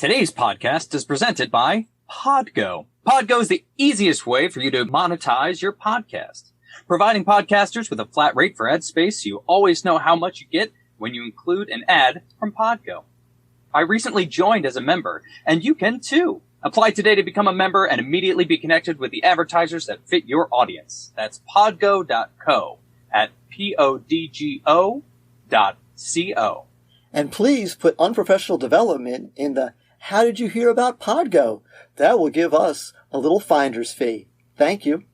Today's podcast is presented by Podgo. Podgo is the easiest way for you to monetize your podcast, providing podcasters with a flat rate for ad space so you always know how much you get when you include an ad from Podgo. I recently joined as a member, and you can too. Apply today to become a member and immediately be connected with the advertisers that fit your audience. That's podgo.co at podgo.co. And please put unprofessional development in the "How did you hear about Podgo?" That will give us a little finder's fee. Thank you.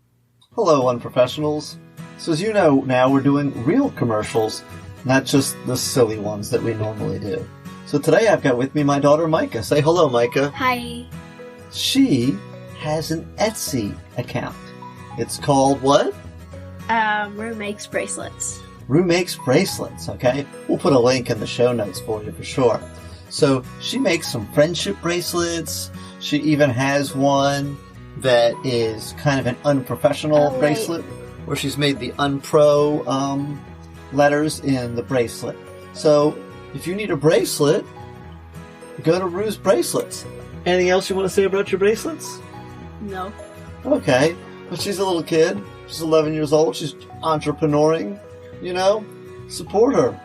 Hello, unprofessionals. So as you know, now we're doing real commercials, not just the silly ones that we normally do. So today I've got with me my daughter Micah. Say hello, Micah. Hi. She has an Etsy account. It's called what? Roo Makes Bracelets. Roo Makes Bracelets, okay? We'll put a link in the show notes for you for sure. So she makes some friendship bracelets. She even has one that is kind of an unprofessional bracelet where she's made the unpro letters in the bracelet. So if you need a bracelet, go to Roo's Bracelets. Anything else you want to say about your bracelets? No. Okay. But she's a little kid. She's 11 years old. She's entrepreneuring. You know, support her.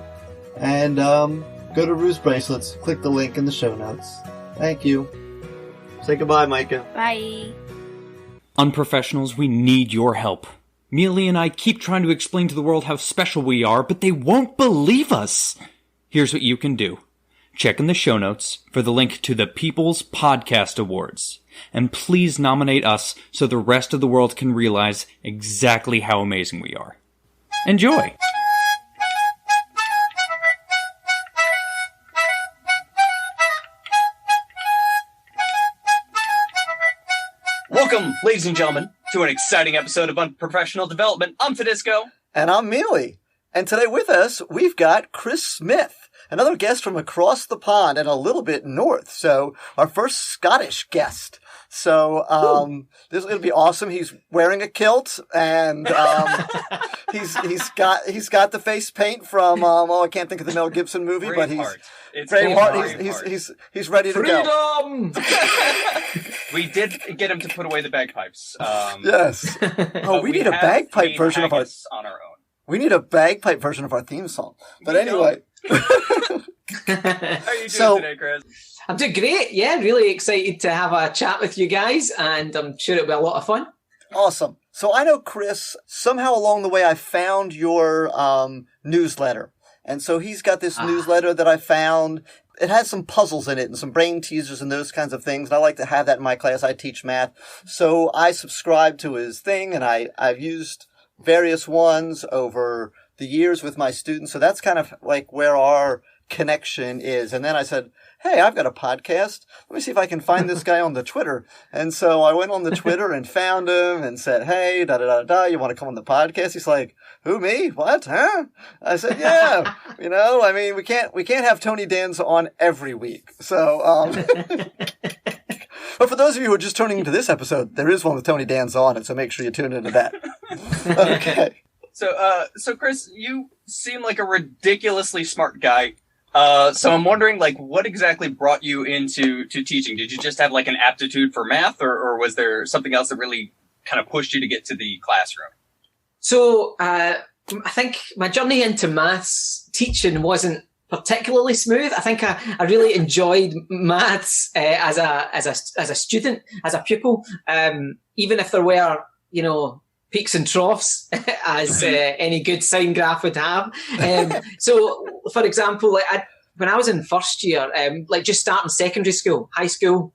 And go to Roo's Bracelets. Click the link in the show notes. Thank you. Say goodbye, Micah. Bye. Unprofessionals, we need your help. Mealy and I keep trying to explain to the world how special we are, but they won't believe us. Here's what you can do. Check in the show notes for the link to the People's Podcast Awards. And please nominate us so the rest of the world can realize exactly how amazing we are. Enjoy! Welcome, ladies and gentlemen, to an exciting episode of Unprofessional Development. I'm Podgo. And I'm Mealy. And today with us, we've got Chris Smith, another guest from across the pond and a little bit north. So our first Scottish guest. So this is going to be awesome. He's wearing a kilt, and he's got the face paint from I can't think of the Mel Gibson movie, but he's ready to go. We did get him to put away the bagpipes. Yes. We need a bagpipe version of our own. We need a bagpipe version of our theme song. But anyway. How are you doing today, Chris? I'm doing great. Yeah, really excited to have a chat with you guys, and I'm sure it'll be a lot of fun. Awesome. So I know, Chris, somehow along the way I found your newsletter. And so he's got this newsletter that I found. It has some puzzles in it and some brain teasers and those kinds of things. And I like to have that in my class. I teach math. So I subscribe to his thing, and I've used various ones over the years with my students. So that's kind of like where our connection is. And then I said, hey, I've got a podcast. Let me see if I can find this guy on the Twitter. And so I went on the Twitter and found him and said, hey, you want to come on the podcast? He's like, who, me? What? Huh? I said, yeah. I mean, we can't have Tony Danza on every week. So, but for those of you who are just tuning into this episode, there is one with Tony Danza on it. So make sure you tune into that. Okay. So Chris, you seem like a ridiculously smart guy. So I'm wondering, what exactly brought you into teaching? Did you just have, an aptitude for math, or was there something else that really kind of pushed you to get to the classroom? So, I think my journey into maths teaching wasn't particularly smooth. I think I really enjoyed maths as a student, as a pupil, even if there were, peaks and troughs, as any good sine graph would have. So, for example, when I was in first year, just starting secondary school, high school,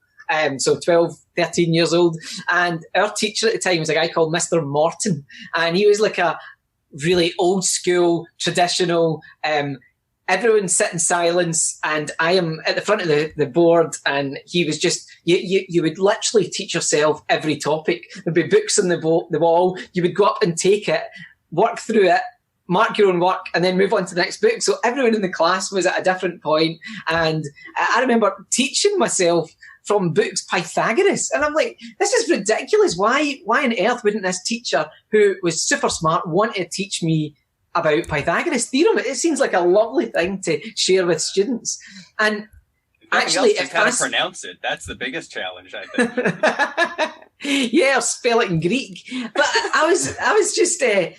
so 12, 13 years old, and our teacher at the time was a guy called Mr. Morton, and he was like a really old school, traditional, everyone sit in silence, and I am at the front of the board, and he was just, you would literally teach yourself every topic. There'd be books on the wall. You would go up and take it, work through it, mark your own work, and then move on to the next book. So everyone in the class was at a different point, and I remember teaching myself from books Pythagoras, and I'm like, this is ridiculous. Why on earth wouldn't this teacher, who was super smart, want to teach me about Pythagoras' theorem? It seems like a lovely thing to share with students. And Actually, just how to pronounce it. That's the biggest challenge, I think. Yeah, or spell it in Greek. But I was just, I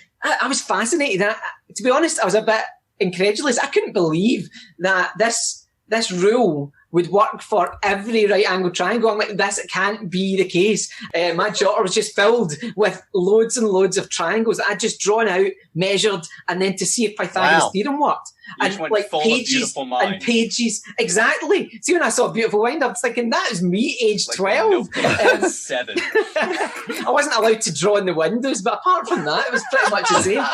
was fascinated. To be honest, I was a bit incredulous. I couldn't believe that this rule would work for every right-angled triangle. I'm like, this can't be the case. My jotter was just filled with loads and loads of triangles that I'd just drawn out, measured, and then to see if Pythagoras' theorem worked. Each one full of beautiful mind. And pages. Exactly. See, when I saw Beautiful Mind, I was thinking, that is me, age 12. 7. I wasn't allowed to draw in the windows, but apart from that, it was pretty much the same.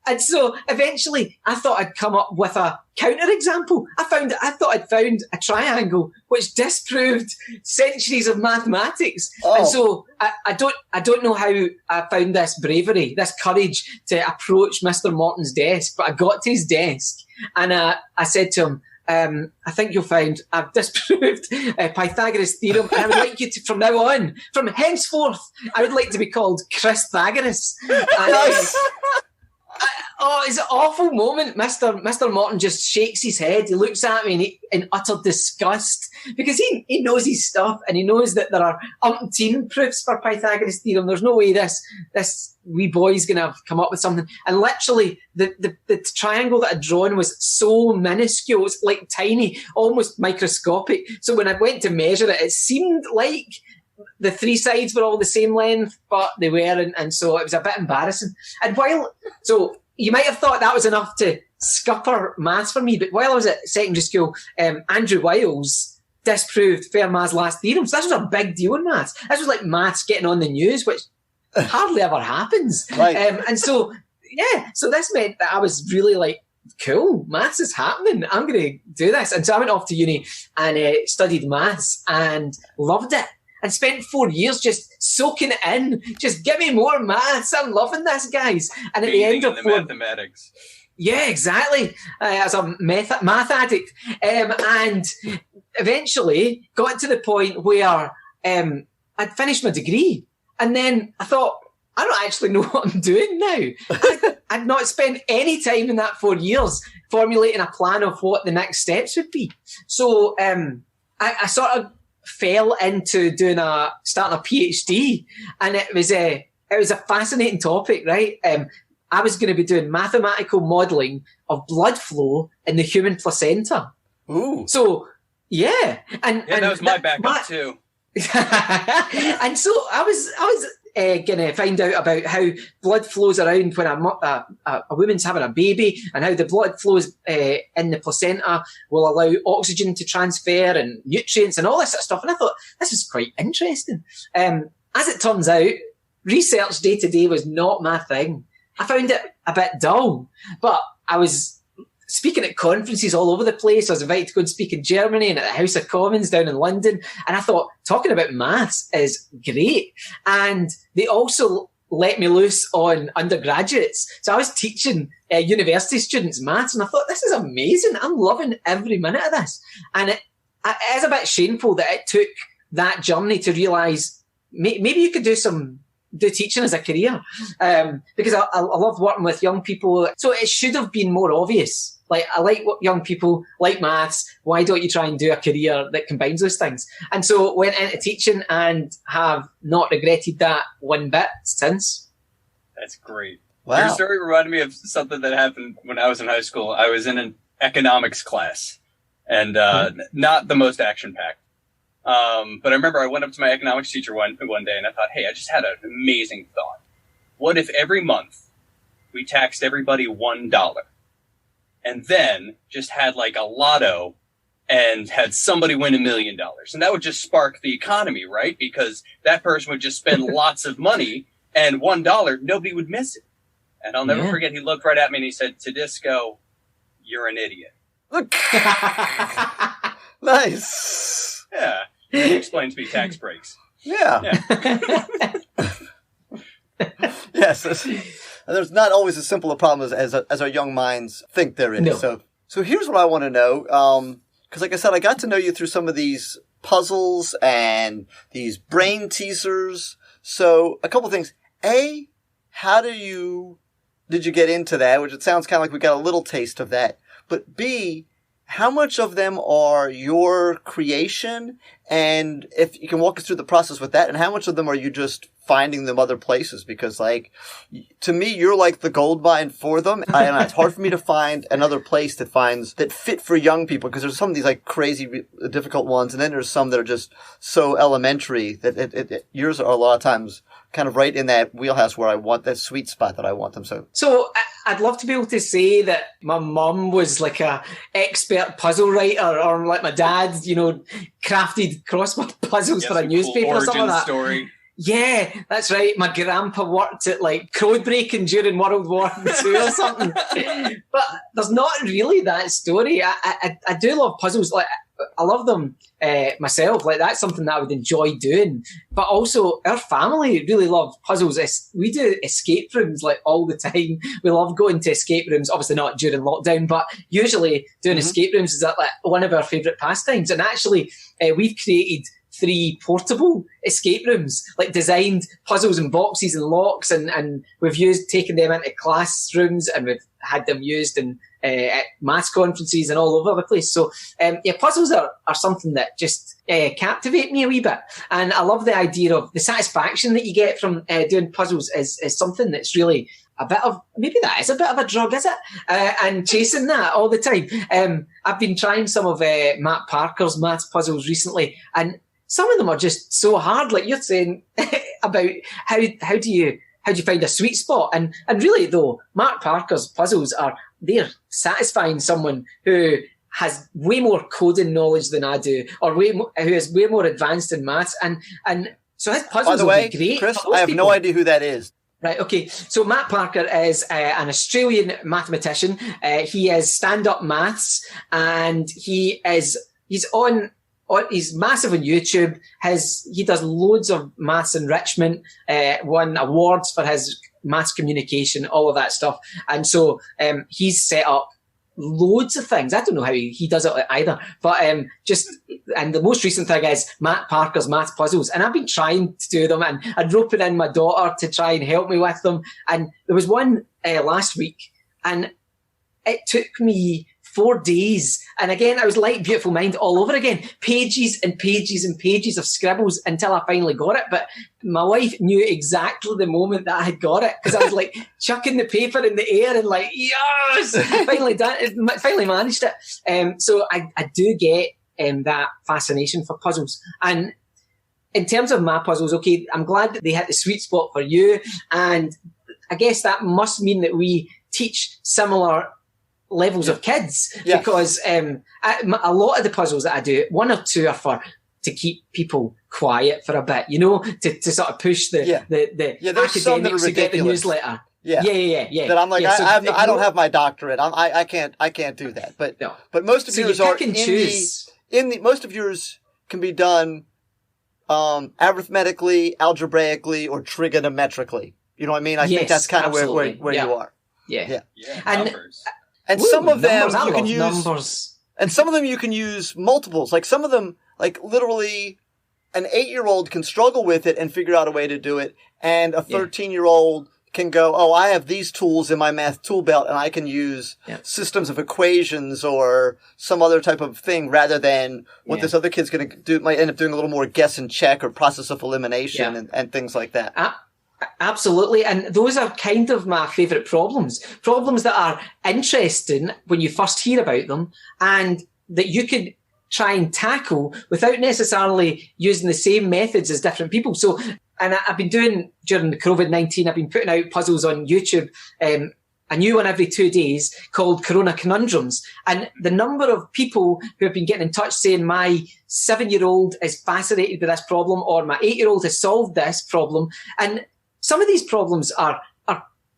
And so eventually I thought I'd come up with a counterexample. I thought I'd found a triangle which disproved centuries of mathematics. Oh. And so I don't know how I found this bravery, this courage to approach Mr. Morton's desk, but I got to his desk and I said to him, I think you'll find I've disproved Pythagoras' theorem, and I would like you to, from now on, from henceforth, I would like to be called Chris-thagoras. Oh, it's an awful moment. Mr. Morton just shakes his head. He looks at me in utter disgust because he knows his stuff and he knows that there are umpteen proofs for Pythagoras' theorem. There's no way this wee boy's going to come up with something. And literally, the triangle that I'd drawn was so minuscule. It's like tiny, almost microscopic. So when I went to measure it, it seemed like the three sides were all the same length, but they weren't, and so it was a bit embarrassing. And so you might have thought that was enough to scupper maths for me, but while I was at secondary school, Andrew Wiles disproved Fermat's last theorem. So this was a big deal in maths. This was like maths getting on the news, which hardly ever happens. Right. And so, yeah, so this meant that I was really like, cool, maths is happening. I'm going to do this. And so I went off to uni and studied maths and loved it. And spent 4 years just soaking it in. Just give me more maths. I'm loving this, guys. And at the end of mathematics. Yeah, exactly. As a math addict. And eventually got to the point where I'd finished my degree. And then I thought, I don't actually know what I'm doing now. I'd not spent any time in that 4 years formulating a plan of what the next steps would be. So I sort of fell into starting a PhD, and it was a fascinating topic, right? I was going to be doing mathematical modelling of blood flow in the human placenta. Ooh. So yeah, and that was my backup too. And so I was going to find out about how blood flows around when a woman's having a baby, and how the blood flows in the placenta will allow oxygen to transfer and nutrients and all this sort of stuff. And I thought, this is quite interesting. As it turns out, research day to day was not my thing. I found it a bit dull, but I was speaking at conferences all over the place. I was invited to go and speak in Germany and at the House of Commons down in London. And I thought, talking about maths is great. And they also let me loose on undergraduates. So I was teaching university students maths, and I thought, this is amazing. I'm loving every minute of this. And it is a bit shameful that it took that journey to realise maybe you could do teaching as a career. Because I love working with young people. So it should have been more obvious. Like, I like what young people like maths. Why don't you try and do a career that combines those things? And so went into teaching and have not regretted that one bit since. That's great. Wow. Your story reminded me of something that happened when I was in high school. I was in an economics class, and not the most action-packed. But I remember I went up to my economics teacher one day, and I thought, hey, I just had an amazing thought. What if every month we taxed everybody $1? And then just had like a lotto and had somebody win $1 million. And that would just spark the economy, right? Because that person would just spend lots of money, and $1, nobody would miss it. And I'll never forget, he looked right at me and he said, Tedisco, you're an idiot. Look. Nice. Yeah. He explained to me tax breaks. Yeah. Yes. There's not always as simple a problem as our young minds think there is. No. So here's what I want to know. Because like I said, I got to know you through some of these puzzles and these brain teasers. So a couple of things. A, how did you get into that? Which it sounds kind of like we got a little taste of that. But B, how much of them are your creation? And if you can walk us through the process with that, and how much of them are you just finding them other places? Because, like, to me, you're like the gold mine for them. And it's hard for me to find another place that fit for young people, because there's some of these like crazy difficult ones, and then there's some that are just so elementary that yours are a lot of times kind of right in that wheelhouse where I want that sweet spot that I want them. So I'd love to be able to say that my mum was like a expert puzzle writer, or like my dad, you know, crafted crossword puzzles for a newspaper or something like that. Story. Yeah, that's right. My grandpa worked at like code breaking during World War II or something. But there's not really that story. I do love puzzles. Like, I love them myself. Like, that's something that I would enjoy doing. But also, our family really love puzzles. We do escape rooms like all the time. We love going to escape rooms. Obviously not during lockdown, but usually doing escape rooms is like one of our favourite pastimes. And actually, we've created 3 portable escape rooms, like designed puzzles and boxes and locks, and we've taken them into classrooms, and we've had them used in at maths conferences and all over the place. So puzzles are something that just captivate me a wee bit, and I love the idea of the satisfaction that you get from doing puzzles is something that's really a bit of, maybe that is a bit of a drug, is it? And chasing that all the time. I've been trying some of Matt Parker's maths puzzles recently, and some of them are just so hard. Like you're saying about how do you find a sweet spot? And really though, Mark Parker's puzzles they're satisfying someone who has way more coding knowledge than I do, or who is way more advanced in maths. And so his puzzles will be great. Chris, I have no idea who that is. Right, okay. So Matt Parker is an Australian mathematician. He is stand-up maths, and he's massive on YouTube. He does loads of maths enrichment, won awards for his maths communication, all of that stuff. And so he's set up loads of things. I don't know how he does it either. But and the most recent thing is Matt Parker's maths puzzles. And I've been trying to do them, and I'm roping in my daughter to try and help me with them. And there was one last week, and it took me 4 days. And again, I was like Beautiful Mind all over again. Pages and pages and pages of scribbles until I finally got it. But my wife knew exactly the moment that I had got it, because I was like chucking the paper in the air and like, yes! Finally managed it. So I do get that fascination for puzzles. And in terms of my puzzles, okay, I'm glad that they hit the sweet spot for you. And I guess that must mean that we teach similar levels of kids, because a lot of the puzzles that I do, 1 or 2 are to keep people quiet for a bit, you know, to sort of push the academics who get the newsletter. Yeah. That I'm like, I don't have my doctorate. I can't do that. But no. But most of yours are most of yours can be done arithmetically, algebraically, or trigonometrically. You know what I mean? I think that's kind of where you are. Yeah. And some of them you can use numbers. And some of them you can use multiples. Like some of them, like literally an 8-year-old can struggle with it and figure out a way to do it. And a 13-year-old can go, oh, I have these tools in my math tool belt, and I can use systems of equations or some other type of thing, rather than what this other kid's going to do. Might end up doing a little more guess and check or process of elimination and things like that. Absolutely. And those are kind of my favourite problems that are interesting when you first hear about them, and that you could try and tackle without necessarily using the same methods as different people. So, and I've been doing, during the COVID-19, I've been putting out puzzles on YouTube, a new one every 2 days called Corona Conundrums. And the number of people who have been getting in touch saying, my 7-year-old is fascinated with this problem, or my 8-year-old has solved this problem. And some of these problems are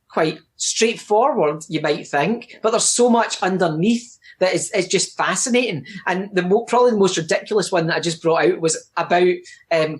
quite straightforward, you might think, but there's so much underneath that is just fascinating. And probably the most ridiculous one that I just brought out was about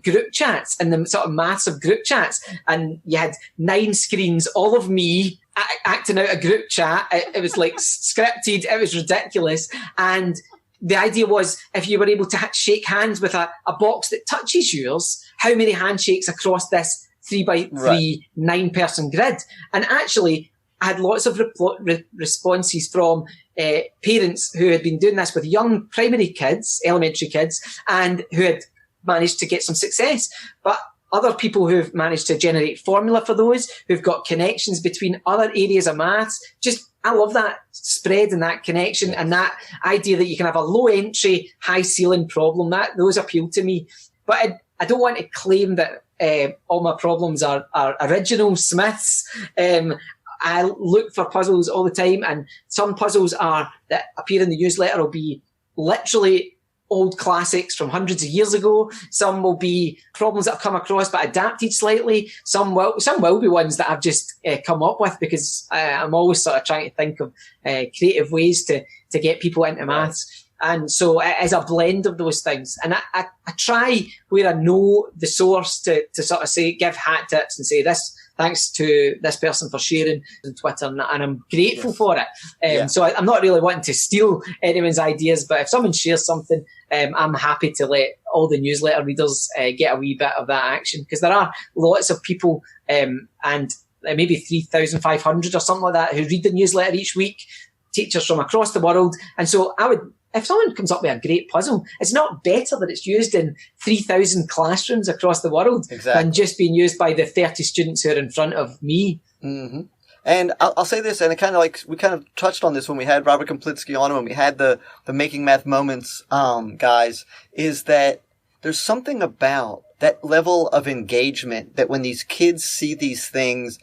group chats and the sort of maths of group chats. And you had 9 screens, all of me acting out a group chat. It was like scripted. It was ridiculous. And the idea was, if you were able to shake hands with a box that touches yours, how many handshakes across this 3x3 9-person grid? And actually, I had lots of responses from parents who had been doing this with young primary kids, elementary kids, and who had managed to get some success. But other people who've managed to generate formula for those, who've got connections between other areas of maths. I love that spread and that connection and that idea that you can have a low entry, high ceiling problem. Those appeal to me. But I don't want to claim that all my problems are original Smiths. I look for puzzles all the time, and some puzzles that appear in the newsletter will be literally old classics from hundreds of years ago. Some will be problems that I've come across but adapted slightly. Some will be ones that I've just come up with, because I'm always sort of trying to think of creative ways to get people into maths. And so it is a blend of those things. And I try, where I know the source, to sort of say, give hat tips and say, this, thanks to this person for sharing on Twitter, and I'm grateful for it. So I'm not really wanting to steal anyone's ideas, but if someone shares something, I'm happy to let all the newsletter readers get a wee bit of that action, because there are lots of people, and maybe 3,500 or something like that, who read the newsletter each week, teachers from across the world. And so if someone comes up with a great puzzle, it's not better that it's used in 3,000 classrooms across the world than just being used by the 30 students who are in front of me. Mm-hmm. And I'll say this, and we kind of touched on this when we had Robert Komplitsky on, when we had the Making Math Moments guys, is that there's something about that level of engagement that when these kids see these things,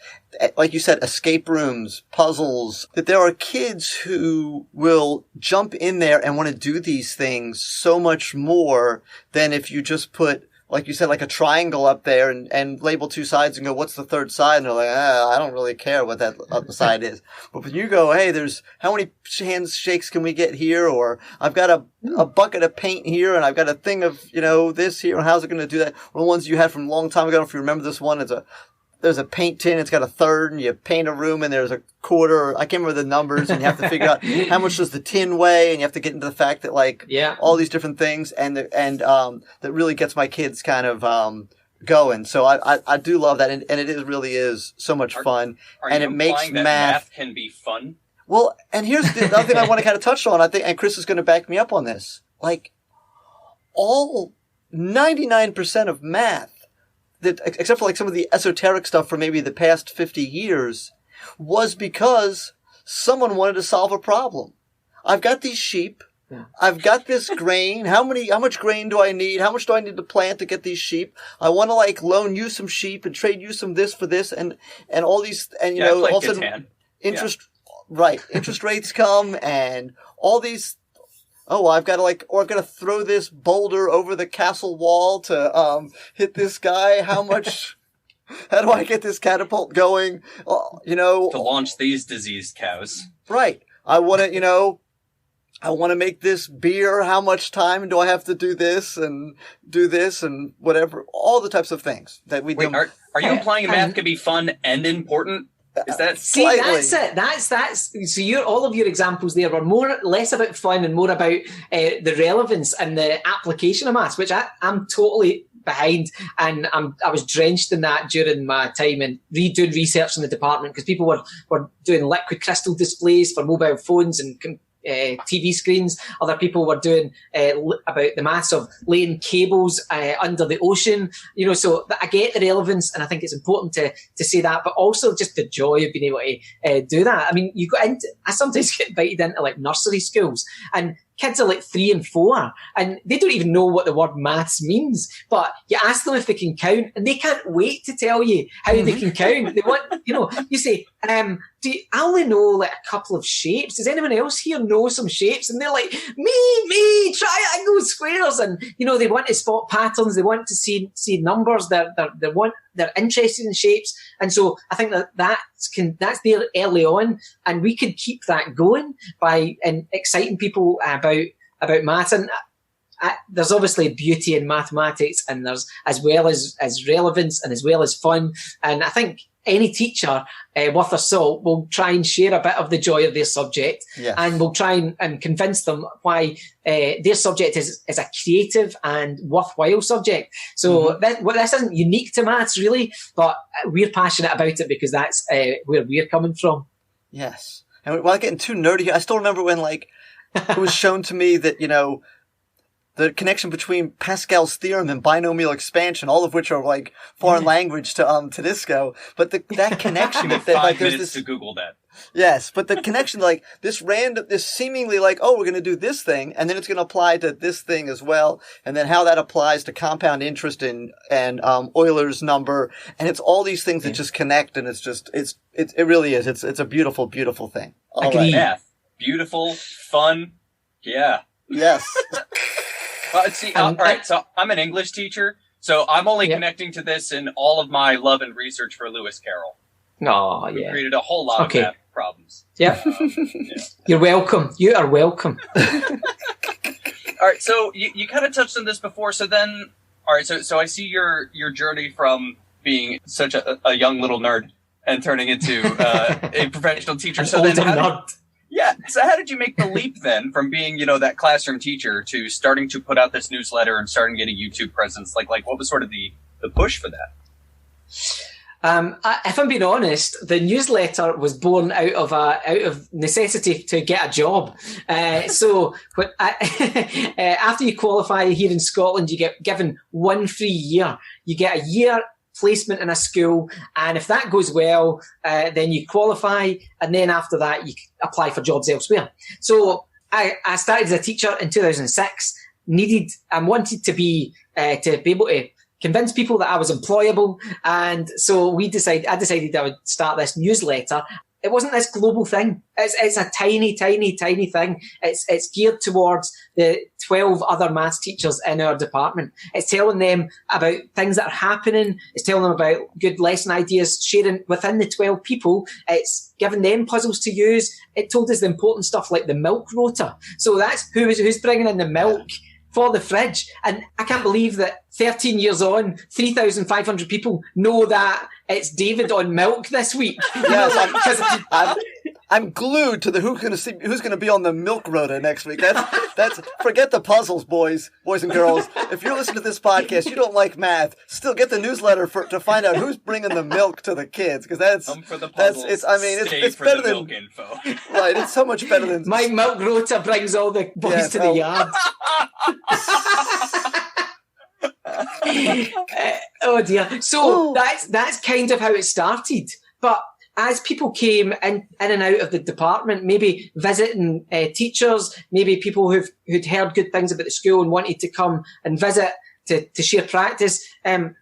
like you said, escape rooms, puzzles, that there are kids who will jump in there and want to do these things so much more than if you just put, like you said, like a triangle up there and label two sides and go, what's the third side? And they're like, I don't really care what that other side is. But when you go, hey, there's how many handshakes can we get here? Or I've got a bucket of paint here, and I've got a thing of, this here, and how's it going to do that? One of the ones you had from a long time ago, if you remember this one, there's a paint tin, it's got a third, and you paint a room, and there's a quarter. I can't remember the numbers, and you have to figure out how much does the tin weigh, and you have to get into the fact that, all these different things, and that really gets my kids kind of going. So I do love that, and it really is so much fun, and it makes math can be fun. Well, and here's the other thing I want to kind of touch on, I think, and Chris is going to back me up on this. Like, all 99% of math, that, except for like some of the esoteric stuff from maybe the past 50 years, was because someone wanted to solve a problem. I've got these sheep. I've got this grain. How much grain do I need? How much do I need to plant to get these sheep? I want to loan you some sheep and trade you some this for this and all these, and all of a sudden interest rates come and all these. Oh, I've got to throw this boulder over the castle wall to hit this guy. How do I get this catapult going? To launch these diseased cows. Right. I want to make this beer. How much time do I have to do this and whatever? All the types of things that we do. Are you implying math can be fun and important? Is that that's it? That's so. All of your examples there were less about fun and more about the relevance and the application of maths, which I'm totally behind, and I was drenched in that during my time and doing research in the department, because people were doing liquid crystal displays for mobile phones and TV screens. Other people were doing about the maths of laying cables under the ocean. So I get the relevance, and I think it's important to say that, but also just the joy of being able to do that. I mean, I sometimes get invited into nursery schools, and kids are 3 and 4, and they don't even know what the word maths means. But you ask them if they can count, and they can't wait to tell you how they can count. They want, you say, I only know a couple of shapes. Does anyone else here know some shapes? And they're like, me, triangles, squares. And, they want to spot patterns. They want to see numbers. They're interested in shapes. And so I think that's there early on, and we could keep that going by exciting people about maths. And there's obviously beauty in mathematics, and there's as well as relevance and as well as fun. And I think any teacher worth their salt will try and share a bit of the joy of their subject, and will try and convince them why their subject is a creative and worthwhile subject. So this isn't unique to maths, really, but we're passionate about it because that's where we're coming from. Yes. And without getting too nerdy here, I still remember when, like, it was shown to me that, the connection between Pascal's theorem and binomial expansion, all of which are like foreign language to Tedesco, but that connection, that like there's this to Google that. Yes, but the connection, like this seemingly like, oh, we're going to do this thing, and then it's going to apply to this thing as well, and then how that applies to compound interest and Euler's number, and it's all these things that just connect, and it really is. It's a beautiful, beautiful thing. All right. Math, beautiful, fun, yeah. Yes. See, all right, so I'm an English teacher, so I'm only connecting to this in all of my love and research for Lewis Carroll. Oh, We created a whole lot of math problems. Yeah. You're welcome. You are welcome. All right, so you kind of touched on this before, so then, all right, so I see your journey from being such a young little nerd and turning into a professional teacher. So then so how did you make the leap then from being, that classroom teacher to starting to put out this newsletter and starting getting a YouTube presence? Like what was sort of the push for that? If I'm being honest, the newsletter was born out of necessity to get a job. So when after you qualify here in Scotland, you get given 1 free year. You get a year placement in a school, and if that goes well, then you qualify, and then after that you apply for jobs elsewhere. So I started as a teacher in 2006. Wanted to be able to convince people that I was employable, and so I decided I would start this newsletter. It wasn't this global thing. It's a tiny, tiny, tiny thing. It's geared towards the 12 other maths teachers in our department. It's telling them about things that are happening. It's telling them about good lesson ideas, sharing within the 12 people. It's giving them puzzles to use. It told us the important stuff like the milk rota. So that's who's bringing in the milk for the fridge. And I can't believe that 13 years on, 3,500 people know that it's David on milk this week. Yes, I'm glued to who's going to be on the milk rota next week. That's forget the puzzles, boys and girls. If you're listening to this podcast, you don't like math, still get the newsletter to find out who's bringing the milk to the kids, because it's better than milk info. Right, it's so much better than my milk rota brings all the boys to the yard. Oh dear. So that's kind of how it started. But as people came in and out of the department, maybe visiting teachers, maybe people who'd heard good things about the school and wanted to come and visit to share practice,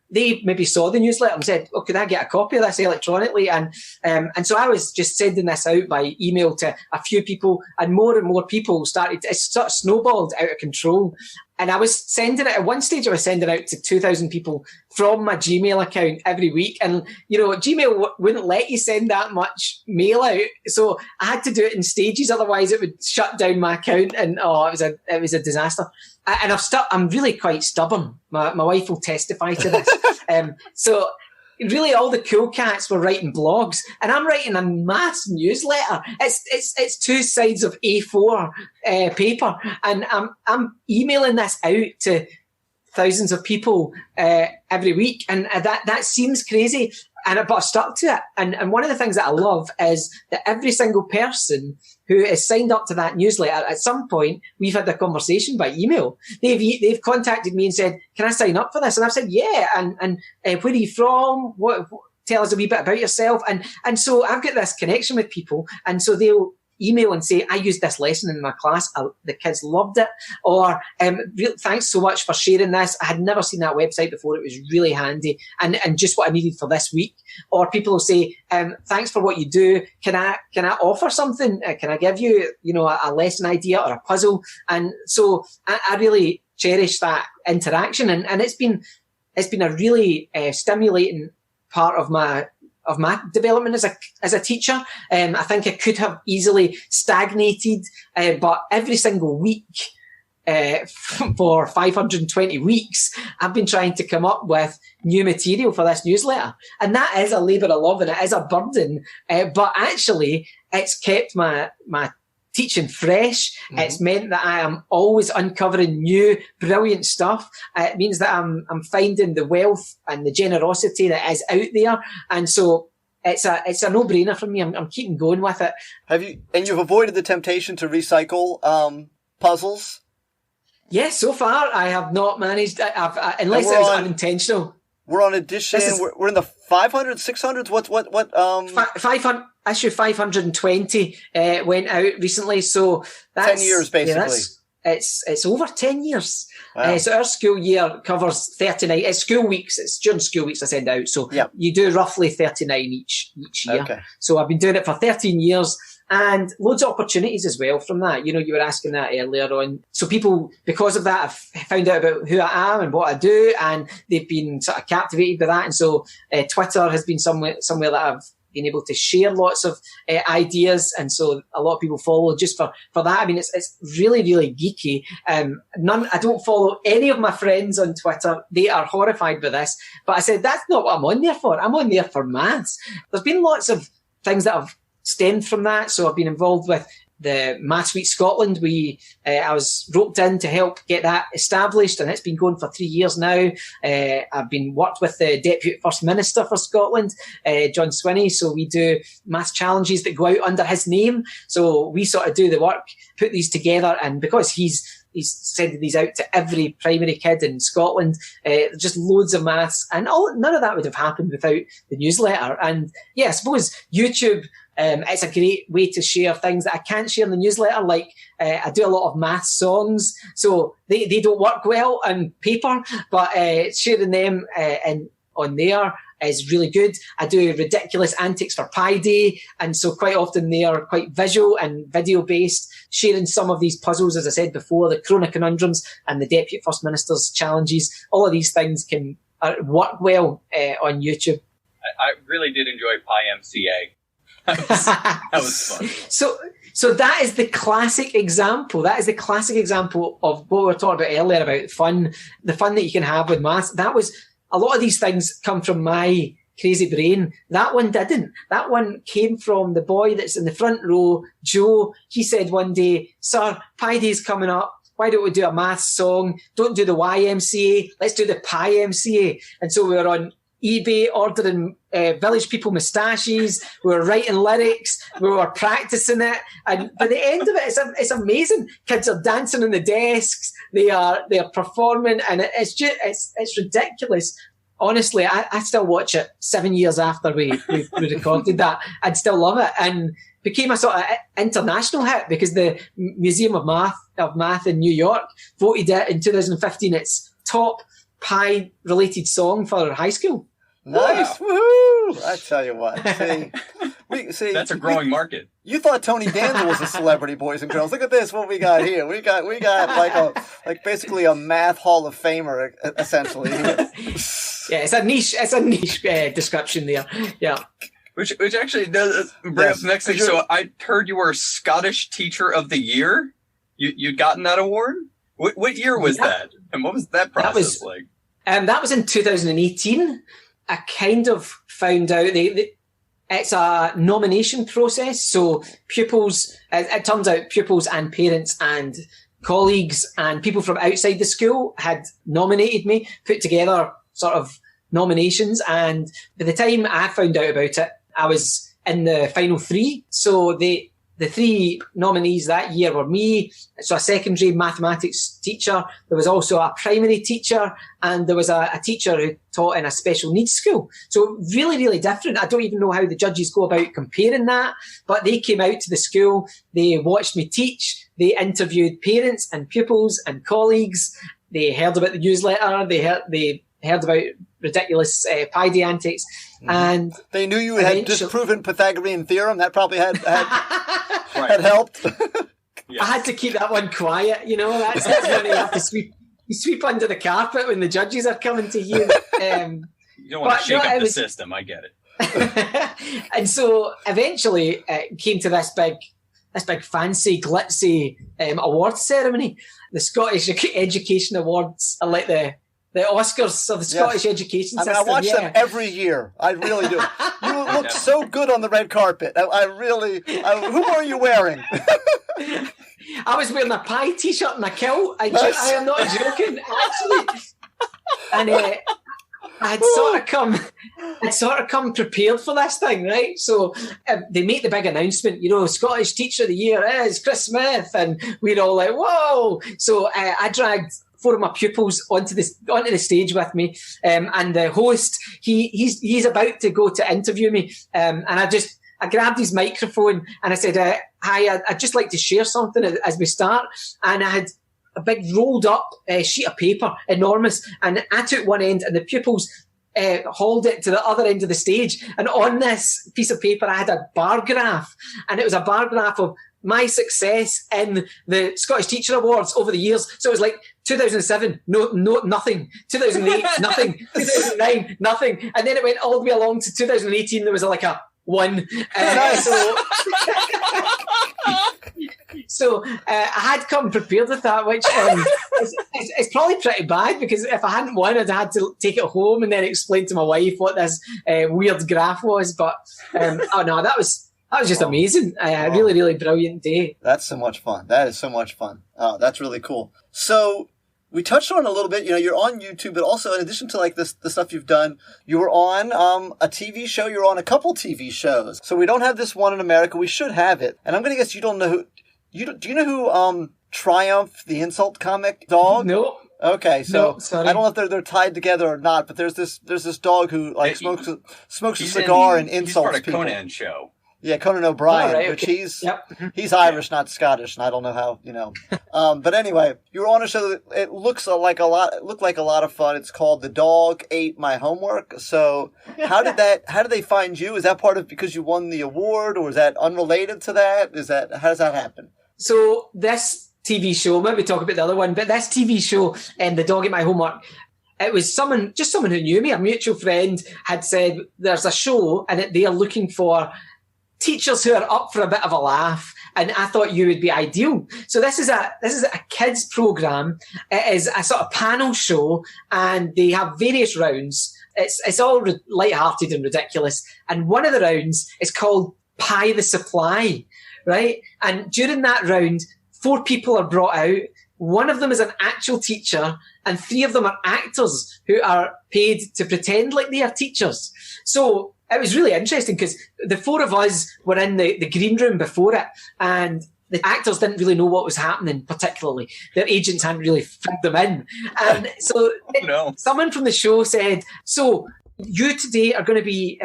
they maybe saw the newsletter and said, "Oh, could I get a copy of this electronically?" And so I was just sending this out by email to a few people, and more people started. It sort of snowballed out of control. And I was sending it, at one stage I was sending out to 2,000 people from my Gmail account every week. And, Gmail wouldn't let you send that much mail out. So I had to do it in stages. Otherwise it would shut down my account. And it was a disaster. And I'm really quite stubborn. My wife will testify to this. So really all the cool cats were writing blogs, and I'm writing a mass newsletter. It's 2 sides of A4 paper, and I'm emailing this out to thousands of people every week, and that seems crazy, but I stuck to it. And one of the things that I love is that every single person who is signed up to that newsletter, at some point, we've had a conversation by email. They've contacted me and said, "Can I sign up for this?" And I've said, "Yeah." And where are you from? What tell us a wee bit about yourself. And so I've got this connection with people. And so they'll email and say, "I used this lesson in my class. The kids loved it." Or, "Thanks so much for sharing this. I had never seen that website before. It was really handy and just what I needed for this week." Or people will say, "Thanks for what you do. Can I offer something? Can I give you, a lesson idea or a puzzle?" And so I really cherish that interaction. And it's been a really stimulating part of my development as a teacher. I think I could have easily stagnated, but every single week for 520 weeks, I've been trying to come up with new material for this newsletter. And that is a labour of love and it is a burden, but actually it's kept my teaching fresh. Mm-hmm. It's meant that I am always uncovering new, brilliant stuff. It means that I'm finding the wealth and the generosity that is out there. And so it's a no-brainer for me. I'm keeping going with it. You've avoided the temptation to recycle puzzles? Yes, so far I have not managed, unless it was unintentional. We're on edition, we're in the 500s, 600s, what? 500, issue 520 went out recently, so that's 10 years basically. Yeah, it's over 10 years. Wow. So our school year covers 39. It's school weeks. It's during school weeks I send out. So you do roughly 39 each year. Okay. So I've been doing it for 13 years and loads of opportunities as well from that. You know, you were asking that earlier on. So people, because of that, have found out about who I am and what I do, and they've been sort of captivated by that. And so Twitter has been somewhere that I've been able to share lots of ideas, and so a lot of people follow just for that. I mean, it's really, really geeky. I don't follow any of my friends on Twitter. They are horrified by this, but I said that's not what I'm on there for. I'm on there for maths. There's been lots of things that have stemmed from that. So I've been involved with the Maths Week Scotland. I was roped in to help get that established, and it's been going for 3 years now. I've been worked with the Deputy First Minister for Scotland, John Swinney. So we do maths challenges that go out under his name. So we sort of do the work, put these together, and because he's sending these out to every primary kid in Scotland, just loads of maths, and none of that would have happened without the newsletter. And yeah, I suppose YouTube, it's a great way to share things that I can't share in the newsletter. Like I do a lot of math songs, so they don't work well on paper, but sharing them on there is really good. I do ridiculous antics for Pi Day, and so quite often they are quite visual and video based, sharing some of these puzzles, as I said before, the Corona conundrums and the Deputy First Minister's challenges. All of these things can work well on YouTube. I really did enjoy Pi MCA. That was fun. So that is the classic example. That is the classic example of what we were talking about earlier about fun, the fun that you can have with maths. That was, a lot of these things come from my crazy brain. That one didn't. That one came from the boy that's in the front row, Joe. He said one day, "Sir, Pi Day's coming up. Why don't we do a maths song? Don't do the YMCA. Let's do the Pi MCA." And so we were on eBay ordering Village People moustaches. We were writing lyrics. We were practicing it, and by the end of it, it's amazing. Kids are dancing on the desks. They are performing, and it's ridiculous. Honestly, I still watch it 7 years after we recorded that. I'd still love it, and became a sort of international hit because the Museum of Math in New York voted it in 2015 its top Pi related song for high school. Nice. Wow. Woohoo! I tell you what. See, that's a growing market. You thought Tony Danza was a celebrity, boys and girls. Look at this, what we got here. We got like basically a math hall of famer, essentially here. Yeah, it's a niche description there. Yeah. Which actually does bring up the next thing. So I heard you were Scottish Teacher of the Year. You'd gotten that award? What year was that? And what was that process like? That was in 2018. I kind of found out it's a nomination process. So pupils, it turns out pupils and parents and colleagues and people from outside the school had nominated me, put together sort of nominations. And by the time I found out about it, I was in the final three. So the three nominees that year were me, so a secondary mathematics teacher. There was also a primary teacher, and there was a teacher who taught in a special needs school. So really, really different. I don't even know how the judges go about comparing that, but they came out to the school, they watched me teach, they interviewed parents and pupils and colleagues, they heard about the newsletter, they heard about ridiculous Pi Day antics, and they knew you had disproven Pythagorean theorem. That probably had helped. Yes. I had to keep that one quiet. You know, that's when you have to sweep under the carpet when the judges are coming to hear. You don't want to shake up the system. I get it. And so eventually it came to this big fancy glitzy awards ceremony. The Scottish Education Awards are like the Oscars of the Scottish education system. I watch them every year. I really do. You look so good on the red carpet. Who are you wearing? I was wearing a Pi t-shirt and a kilt. I am not joking, actually. And I'd sort of come prepared for this thing, right? So they make the big announcement, Scottish Teacher of the Year is Chris Smith, and we're all like, whoa! So I dragged 4 of my pupils onto the stage with me, and the host, he's about to go to interview me, and I grabbed his microphone and I said, hi, I'd just like to share something as we start. And I had a big rolled up sheet of paper, enormous, and I took one end and the pupils hauled it to the other end of the stage. And on this piece of paper, I had a bar graph, and it was a bar graph of my success in the Scottish Teacher Awards over the years. So it was like 2007, no, nothing. 2008, nothing. 2009, nothing. And then it went all the way along to 2018. There was like a 1. So I had come prepared with that, which is probably pretty bad, because if I hadn't won, I'd had to take it home and then explain to my wife what this weird graph was. But that was just amazing. Really, really brilliant day. That's so much fun. That is so much fun. Oh, that's really cool. So we touched on it a little bit. You're on YouTube, but also in addition to the stuff you've done, you were on a TV show. You're on a couple TV shows. So we don't have this one in America. We should have it. And I'm going to guess you don't know who. Do you know who Triumph, the insult comic dog? No. Okay, so no, sorry. I don't know if they're tied together or not, but there's this dog who smokes a cigar and insults people. He's part of Conan's show. Yeah, Conan O'Brien, right, which okay. he's Irish, not Scottish, and I don't know how, But anyway, you were on a show that it looked like a lot of fun. It's called The Dog Ate My Homework. So how did they find you? Is that part of because you won the award, or is that unrelated to that? How does that happen? So this TV show, maybe talk about the other one, but this TV show, The Dog Ate My Homework, it was someone who knew me, a mutual friend, had said there's a show and that they are looking for teachers who are up for a bit of a laugh, and I thought you would be ideal. So this is a kids program. It is a sort of panel show, and they have various rounds. It's all light-hearted and ridiculous. And one of the rounds is called Pie the Supply, right? And during that round, 4 people are brought out. One of them is an actual teacher, and 3 of them are actors who are paid to pretend like they are teachers. So it was really interesting because the 4 of us were in the green room before it, and the actors didn't really know what was happening particularly. Their agents hadn't really filled them in. And so someone from the show said, so you today are going to be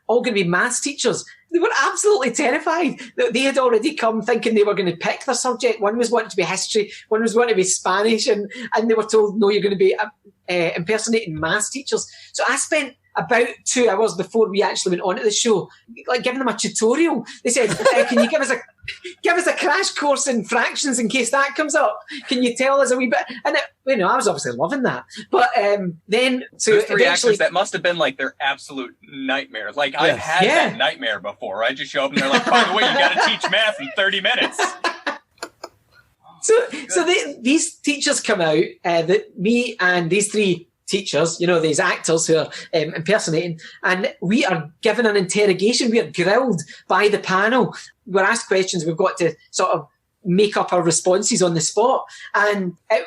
all going to be maths teachers. They were absolutely terrified. They had already come thinking they were going to pick their subject. One was wanting to be history, one was wanting to be Spanish, and they were told, no, you're going to be impersonating maths teachers. So I spent about 2 hours before we actually went on to the show, giving them a tutorial. They said, can you give us a crash course in fractions in case that comes up? Can you tell us a wee bit? And I was obviously loving that. But then, so those 3 actors, that must have been like their absolute nightmare. Like I've had that nightmare before. I just show up and they're like, by the way, you got to teach math in 30 minutes. So these teachers come out, me and these 3 teachers, these actors who are impersonating, and we are given an interrogation. We are grilled by the panel. We're asked questions. We've got to sort of make up our responses on the spot. And I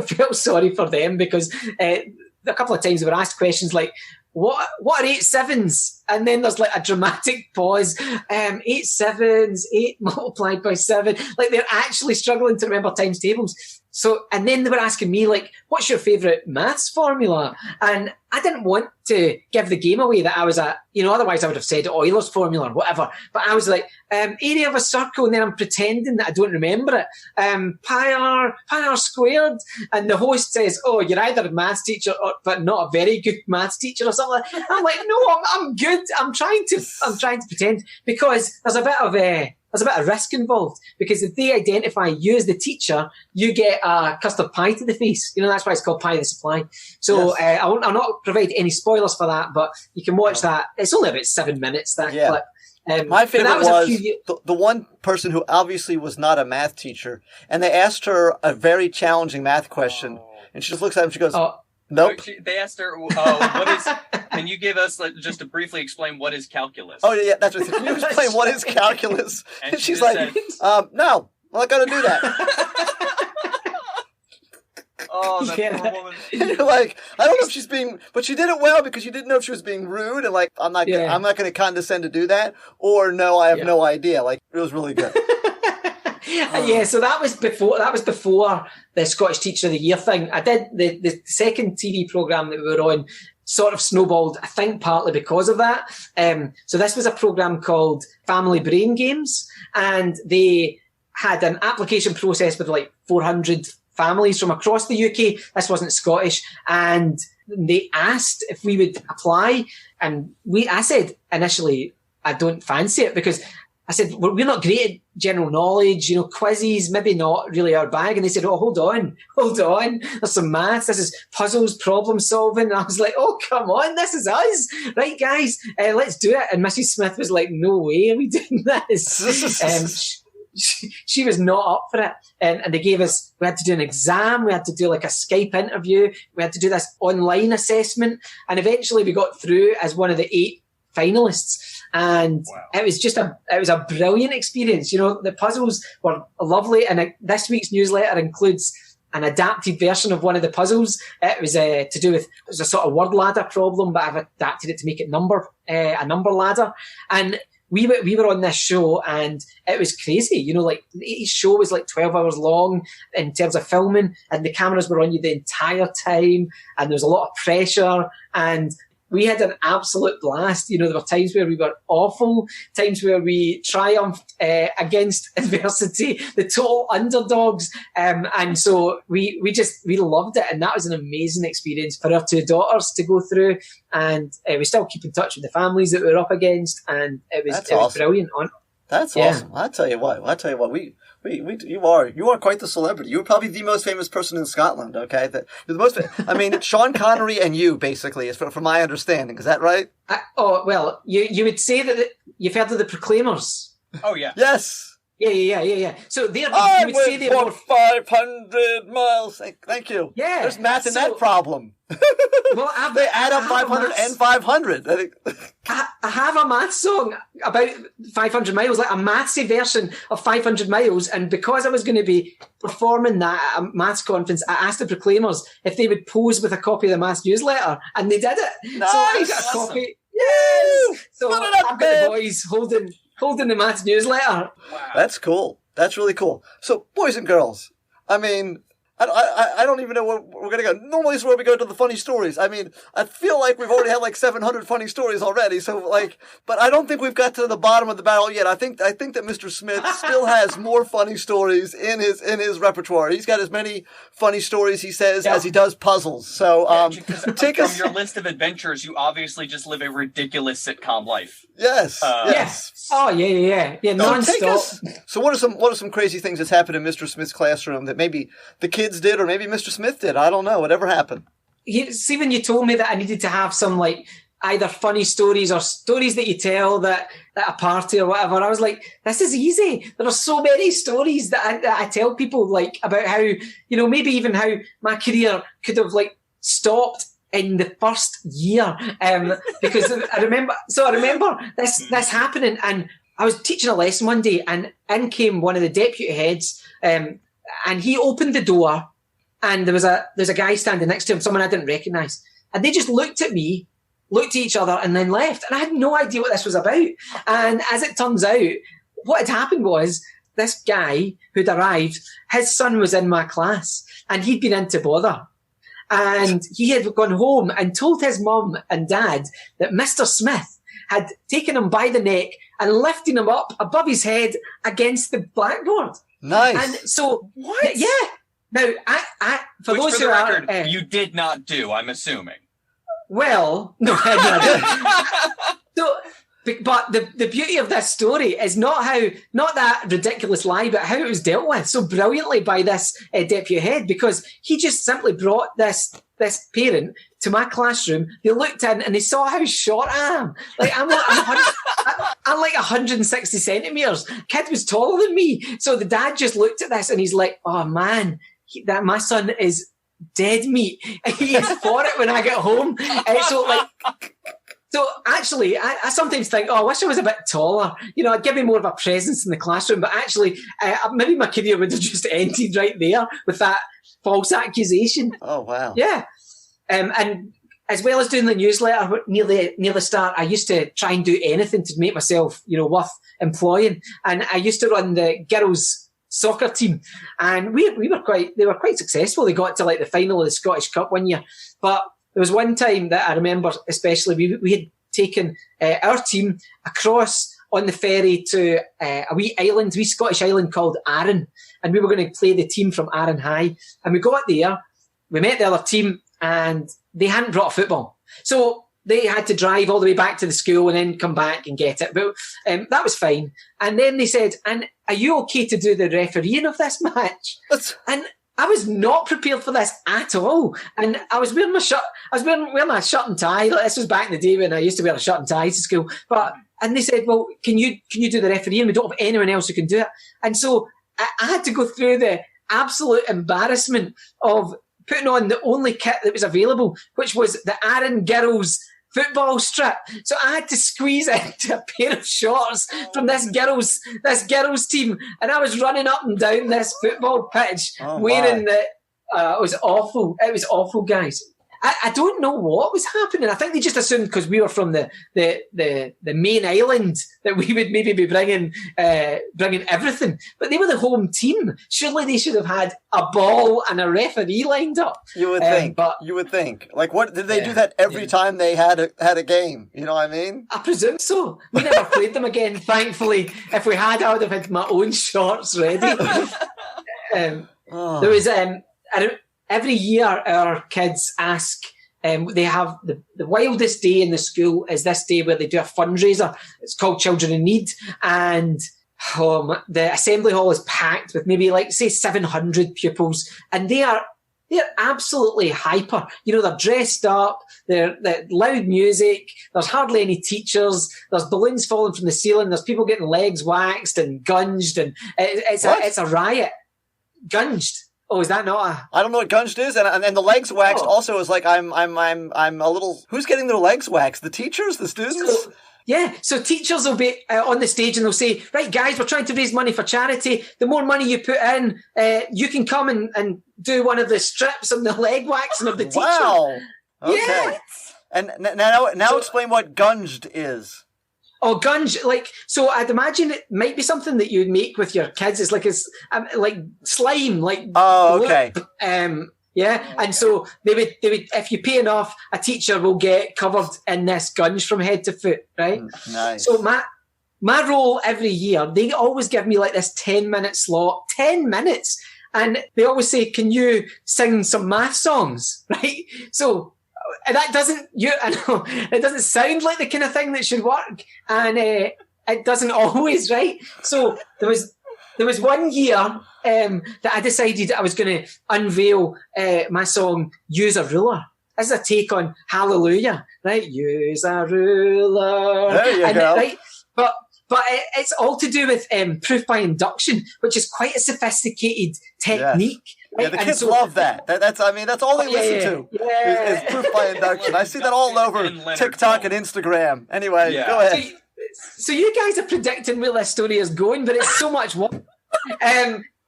felt sorry for them because a couple of times we were asked questions like, what are 8 sevens? And then there's like a dramatic pause. 8 sevens, 8 multiplied by 7. Like they're actually struggling to remember times tables. So, and then they were asking me, like, what's your favourite maths formula? And I didn't want to give the game away that I was at, otherwise I would have said Euler's formula or whatever. But I was like, area of a circle, and then I'm pretending that I don't remember it. Pi r squared. And the host says, oh, you're either a maths teacher but not a very good maths teacher or something like that. I'm like, no, I'm good. I'm trying to pretend, because there's a bit of risk involved, because if they identify you as the teacher, you get a custard pie to the face. That's why it's called Pie the Supply. So yes. I'll not provide any spoilers for that, but you can watch that. It's only about 7 minutes, that clip. My favorite was the one person who obviously was not a math teacher, and they asked her a very challenging math question, and she just looks at him and she goes, nope. They asked her, what is, can you give us, just to briefly explain what is calculus? Oh, yeah, that's right. Can you explain what is calculus? And she's like, no, I'm not going to do that. Oh, that poor woman. And you're like, I don't know if she's being, but she did it well because you didn't know if she was being rude and like, I'm not going to condescend to do that. Or no, I have no idea. Like, it was really good. Yeah, so that was before the Scottish Teacher of the Year thing. I did the second TV programme that we were on sort of snowballed, I think partly because of that. So this was a programme called Family Brain Games, and they had an application process with like 400 families from across the UK. This wasn't Scottish. And they asked if we would apply. And I said initially, I don't fancy it because I said, we're not great at general knowledge, quizzes, maybe not really our bag. And they said, oh, hold on. There's some maths. This is puzzles, problem solving. And I was like, oh, come on. This is us. Right, guys, let's do it. And Mrs. Smith was like, no way are we doing this. She was not up for it. And they gave us, we had to do an exam. We had to do like a Skype interview. We had to do this online assessment. And eventually we got through as one of the 8 finalists. And it was a brilliant experience. The puzzles were lovely. And this week's newsletter includes an adapted version of one of the puzzles. It was it was a sort of word ladder problem, but I've adapted it to make it a number ladder. And we were on this show and it was crazy. Like each show was like 12 hours long in terms of filming, and the cameras were on you the entire time, and there was a lot of pressure, and we had an absolute blast. There were times where we were awful, times where we triumphed against adversity, the total underdogs. And so we loved it. And that was an amazing experience for our 2 daughters to go through. And we still keep in touch with the families that we were up against. And it was brilliant. That's awesome. I tell you what, you are quite the celebrity. You're probably the most famous person in Scotland. Okay, you're the most. I mean, Sean Connery and you, basically, is from my understanding. Is that right? Well, you would say that you've heard of the Proclaimers. Oh yeah. Yes. Yeah. So you would say they're more 500 miles. Thank you. Yeah. There's math in that problem. Well, they add up 500 and 500. I have a math song about 500 miles, like a mathsy version of 500 miles. And because I was going to be performing that at a maths conference, I asked the Proclaimers if they would pose with a copy of the maths newsletter, and they did it. Nice. So I got a copy. Yes. So I've got the boys holding the maths newsletter. Wow. That's cool. That's really cool. So, boys and girls, I mean, I don't even know where we're going to go. Normally it's where we go to the funny stories. I mean, I feel like we've already had like 700 funny stories already. So but I don't think we've got to the bottom of the barrel yet. I think that Mr. Smith still has more funny stories in his repertoire. He's got as many funny stories, he says, as he does puzzles. So, take us from your list of adventures. You obviously just live a ridiculous sitcom life. Yes. Yes. Oh yeah. Non-stop. So what are some crazy things that's happened in Mr. Smith's classroom that maybe the kids did, or maybe Mr. Smith did? I don't know. Whatever happened. See, when you told me that I needed to have some like either funny stories or stories that you tell that at a party or whatever, I was like, this is easy. There are so many stories that I tell people, like about how, maybe even how my career could have like stopped in the first year, because I remember this happening, and I was teaching a lesson one day, and in came one of the deputy heads, and he opened the door, and there's a guy standing next to him, someone I didn't recognise, and they just looked at me, looked at each other, and then left, and I had no idea what this was about. And as it turns out, what had happened was this guy who'd arrived, his son was in my class, and he'd been into bother. And he had gone home and told his mum and dad that Mr. Smith had taken him by the neck and lifting him up above his head against the blackboard. Nice. And so, what? Yeah. Now, for Which, those for the who record, are, you did not do, I'm assuming. Well, no, I didn't. So, but the beauty of this story is not that ridiculous lie, but how it was dealt with so brilliantly by this deputy head, because he just simply brought this parent to my classroom. They looked in and they saw how short I am. Like I'm like 160 centimeters. Kid was taller than me. So the dad just looked at this and he's like, "Oh man, that my son is dead meat. He's for it when I get home." So actually, I sometimes think, I wish I was a bit taller. I'd give me more of a presence in the classroom. But actually, maybe my career would have just ended right there with that false accusation. Oh, wow. Yeah. And as well as doing the newsletter near the start, I used to try and do anything to make myself, worth employing. And I used to run the girls' soccer team, and they were quite successful. They got to like the final of the Scottish Cup one year. But there was one time that I remember, especially, we had taken our team across on the ferry to a wee Scottish island called Arran, and we were going to play the team from Arran High. And we got there, we met the other team, and they hadn't brought a football. So they had to drive all the way back to the school and then come back and get it. But that was fine. And then they said, "And are you okay to do the refereeing of this match?" And I was not prepared for this at all. And I was wearing my shirt. I was wearing my shirt and tie. This was back in the day when I used to wear a shirt and tie to school. And they said, "Well, can you do the refereeing? We don't have anyone else who can do it." And so I had to go through the absolute embarrassment of putting on the only kit that was available, which was the Arran Girls football strip. So I had to squeeze into a pair of shorts from this girls team, and I was running up and down this football pitch wearing the. It was awful. It was awful, guys. I don't know what was happening. I think they just assumed because we were from the main island that we would maybe be bringing everything. But they were the home team. Surely they should have had a ball and a referee lined up. You would think. Like, what did they do that every time they had a game? You know what I mean? I presume so. We never played them again. Thankfully, if we had, I would have had my own shorts ready. There was every year our kids ask, they have the wildest day in the school is this day where they do a fundraiser. It's called Children in Need. And the assembly hall is packed with maybe say 700 pupils. And they're absolutely hyper. They're dressed up, they're loud music, there's hardly any teachers, there's balloons falling from the ceiling, there's people getting legs waxed and gunged, and it's a riot. Gunged. Oh, is that not I don't know what gunged is, and the legs waxed also is like I'm a little. Who's getting their legs waxed? The teachers, the students. So teachers will be on the stage and they'll say, "Right, guys, we're trying to raise money for charity. The more money you put in, you can come and do one of the strips of the leg waxing of the teacher." Wow. Okay. Yeah. And now explain what gunged is. Oh, gunge, so I'd imagine it might be something that you'd make with your kids. It's like slime, oh, okay. And so they would, if you pay enough, a teacher will get covered in this gunge from head to foot, right? Nice. So my role every year, they always give me like this 10-minute slot, 10 minutes. And they always say, "Can you sing some math songs?" Right? So, and that it doesn't sound like the kind of thing that should work, and it doesn't always, right? So there was one year that I decided I was going to unveil my song "Use a Ruler." This is a take on Hallelujah, right? Use a ruler. There you go. Right? But it's all to do with proof by induction, which is quite a sophisticated technique. Yes. Right? Yeah, the kids love that. That's all they listen to is proof by induction. I see that all over TikTok and Instagram. Anyway, go ahead. So you guys are predicting where this story is going, but it's so much more.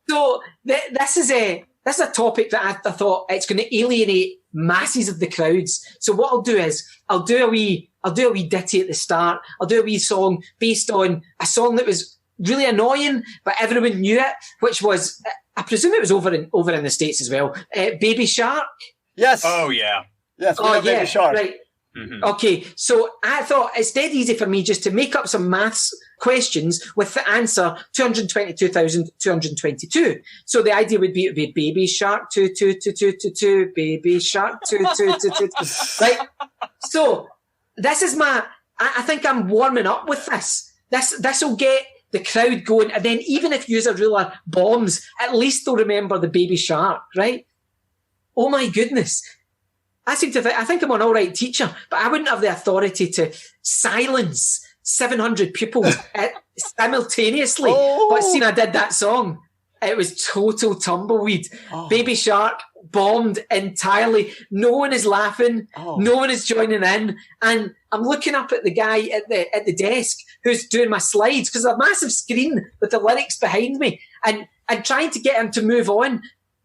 This is a topic that I thought it's going to alienate masses of the crowds. So what I'll do is I'll do a wee ditty at the start. I'll do a wee song based on a song that was really annoying, but everyone knew it, which was, I presume it was over in the States as well. Baby Shark. Yes. Oh yeah. Yes. Baby Shark. Right. Mm-hmm. Okay. So I thought it's dead easy for me just to make up some maths questions with the answer 222,222. So the idea would be Baby Shark 22222, Baby Shark 22222. Right. So this is I think I'm warming up with this. This will get the crowd going, and then even if Use a Ruler bombs, at least they'll remember the Baby Shark, right? Oh my goodness. I think I'm an all right teacher, but I wouldn't have the authority to silence 700 pupils simultaneously. But seeing I did that song, it was total tumbleweed. Baby Shark bombed entirely. No one is laughing. No one is joining in. And I'm looking up at the guy at the desk who's doing my slides, because there's a massive screen with the lyrics behind me, and trying to get him to move on.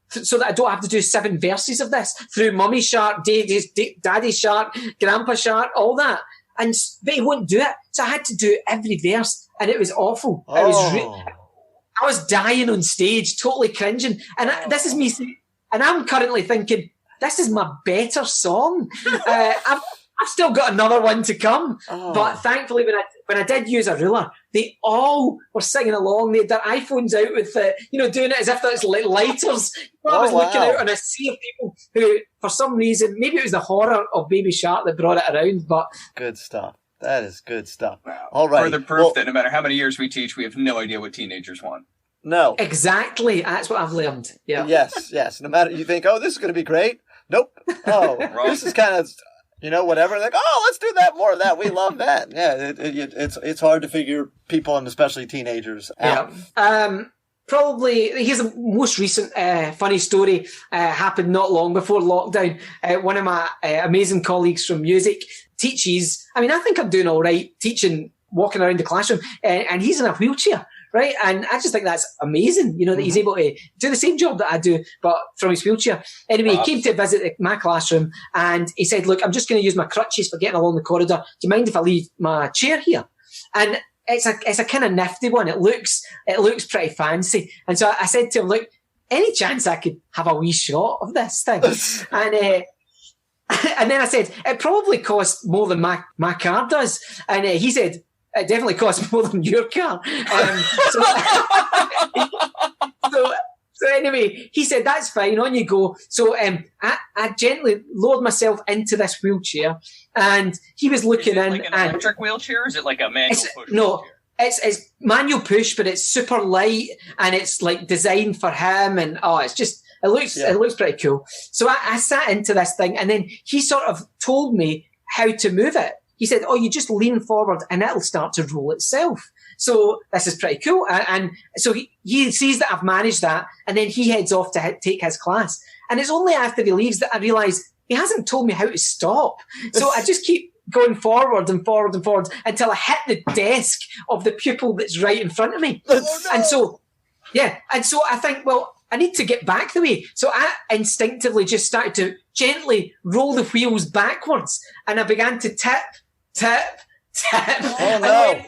so that I don't have to do 7 verses of this through Mummy Shark, Daddy Shark, Grandpa Shark, all that. But he wouldn't do it. So I had to do every verse, and it was awful. Oh. I was dying on stage, totally cringing. And this is me saying, and I'm currently thinking, this is my better song. I've still got another one to come. Oh. But thankfully, when I did use a ruler, they all were singing along. They had their iPhones out with, doing it as if it's like lighters. I was looking out on a sea of people who, for some reason, maybe it was the horror of Baby Shark that brought it around. But good stuff. That is good stuff. Wow. All right. Further proof that no matter how many years we teach, we have no idea what teenagers want. No. Exactly. That's what I've learned. Yeah. Yes. No matter, you think, oh, this is going to be great. Nope. Oh, this is kind of, whatever. Like, oh, let's do that, more of that. We love that. Yeah, it's hard to figure people, and especially teenagers, out. Yeah. Probably, here's the most recent funny story happened not long before lockdown. One of my amazing colleagues from music teaches, I think I'm doing all right teaching, walking around the classroom, and he's in a wheelchair, right? And I just think that's amazing, that he's able to do the same job that I do, but from his wheelchair. Anyway, he came to visit my classroom, and he said, look, I'm just going to use my crutches for getting along the corridor. Do you mind if I leave my chair here? And it's a kind of nifty one. It looks pretty fancy. And so I said to him, look, any chance I could have a wee shot of this thing? And then I said, it probably costs more than my car does. And he said, it definitely costs more than your car. So anyway, he said, that's fine, on you go. So I gently lowered myself into this wheelchair, and he was looking in. Like an electric wheelchair, or is it like a manual push? No, it's manual push, but it's super light, and it's like designed for him, and it looks pretty cool. So I sat into this thing, and then he sort of told me how to move it. He said, you just lean forward and it'll start to roll itself. So this is pretty cool. And so he sees that I've managed that, and then he heads off to take his class. And it's only after he leaves that I realise he hasn't told me how to stop. So I just keep going forward and forward and forward until I hit the desk of the pupil that's right in front of me. And so I think, well, I need to get back the way. So I instinctively just started to gently roll the wheels backwards, and I began to tip. Oh, no.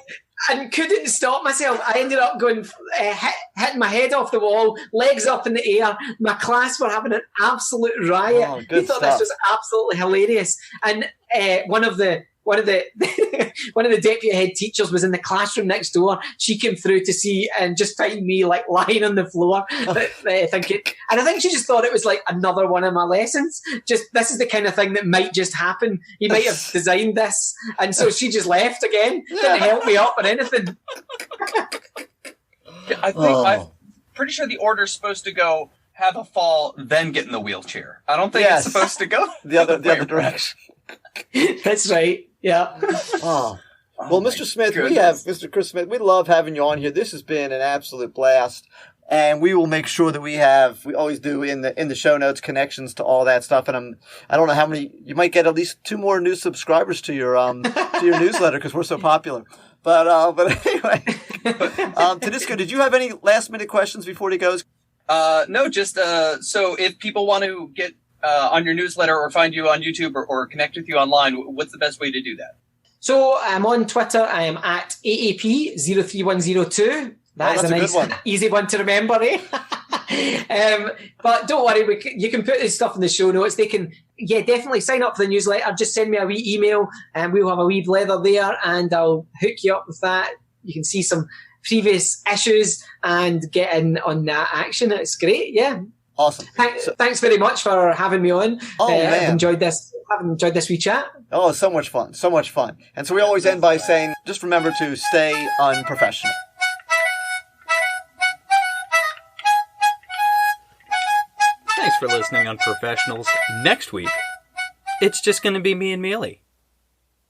And couldn't stop myself. I ended up going, hitting my head off the wall, legs up in the air. My class were having an absolute riot. Oh, They thought this was absolutely hilarious. And one of the deputy head teachers was in the classroom next door. She came through to see and just find me like lying on the floor, thinking. And I think she just thought it was like another one of my lessons. Just this is the kind of thing that might just happen. He might have designed this, and so she just left again. Didn't help me up or anything. I think I'm pretty sure the order's supposed to go have a fall, then get in the wheelchair. I don't think it's supposed to go the other direction. That's right. Yeah. Well, Mr. Smith, Mr. Chris Smith, we love having you on here. This has been an absolute blast. And we will make sure that we always do in the show notes, connections to all that stuff. And I don't know how many, you might get at least 2 more new subscribers to your newsletter, because we're so popular. But anyway, Tedisco, did you have any last minute questions before he goes? No, just, so if people want to get, on your newsletter or find you on YouTube or connect with you online, what's the best way to do that? So I'm on Twitter. I am at AAP03102. That's a nice, easy one to remember, eh? But don't worry, you can put this stuff in the show notes. They can, definitely sign up for the newsletter. Just send me a wee email, and we'll have a wee blether there, and I'll hook you up with that. You can see some previous issues and get in on that action. It's great, yeah. Awesome. Thanks very much for having me on. I've enjoyed this wee chat. Oh, so much fun. So much fun. And so we always end by saying, just remember to stay unprofessional. Thanks for listening, Unprofessionals. Next week, it's just going to be me and Mealy.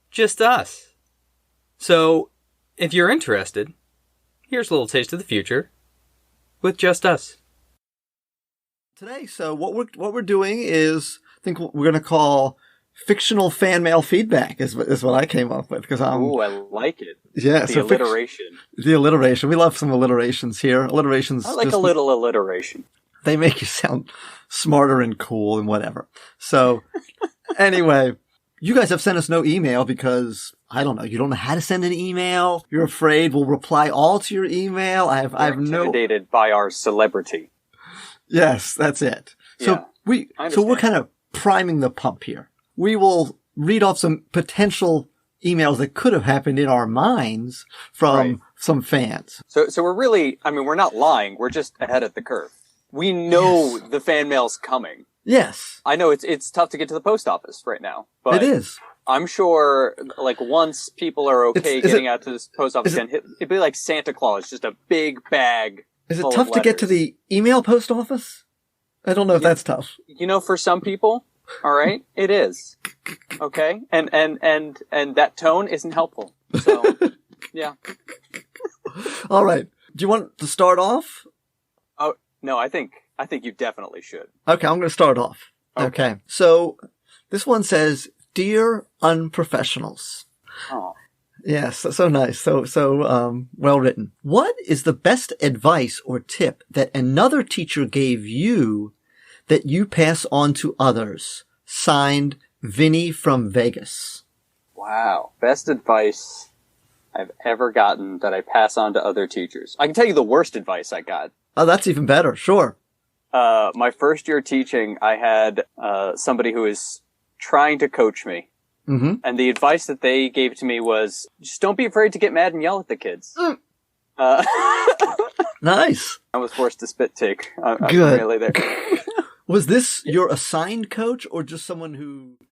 Just us. So, if you're interested, here's a little taste of the future with just us. Today, so what we're doing is, I think we're going to call fictional fan mail feedback is what I came up with, because Ooh, I like it. Yeah, the alliteration. The alliteration. We love some alliterations here. Alliterations. I like a little alliteration. They make you sound smarter and cool and whatever. So anyway, you guys have sent us no email because, I don't know, you don't know how to send an email. You're afraid we'll reply all to your email. I have no... intimidated by our celebrity. Yes, that's it. So we're kind of priming the pump here. We will read off some potential emails that could have happened in our minds from some fans. So we're really, I mean, we're not lying. We're just ahead of the curve. We know the fan mail's coming. Yes. I know it's tough to get to the post office right now. But it is. I'm sure, like, once people are okay getting out to this post office again, it'd be like Santa Claus, just a big bag. Is it tough to get to the email post office? I don't know if that's tough. You know, for some people, all right, it is. Okay? And that tone isn't helpful. So, yeah. All right. Do you want to start off? Oh, no, I think you definitely should. Okay, I'm going to start off. Okay. So, this one says, Dear Unprofessionals. Oh. Yes, so nice. So well written. What is the best advice or tip that another teacher gave you that you pass on to others? Signed, Vinny from Vegas. Wow. Best advice I've ever gotten that I pass on to other teachers. I can tell you the worst advice I got. Oh, that's even better. Sure. My first year teaching, I had somebody who was trying to coach me. Mm-hmm. And the advice that they gave to me was, just don't be afraid to get mad and yell at the kids. Nice. I was forced to spit take. I'm Good. really there. Was this your assigned coach or just someone who...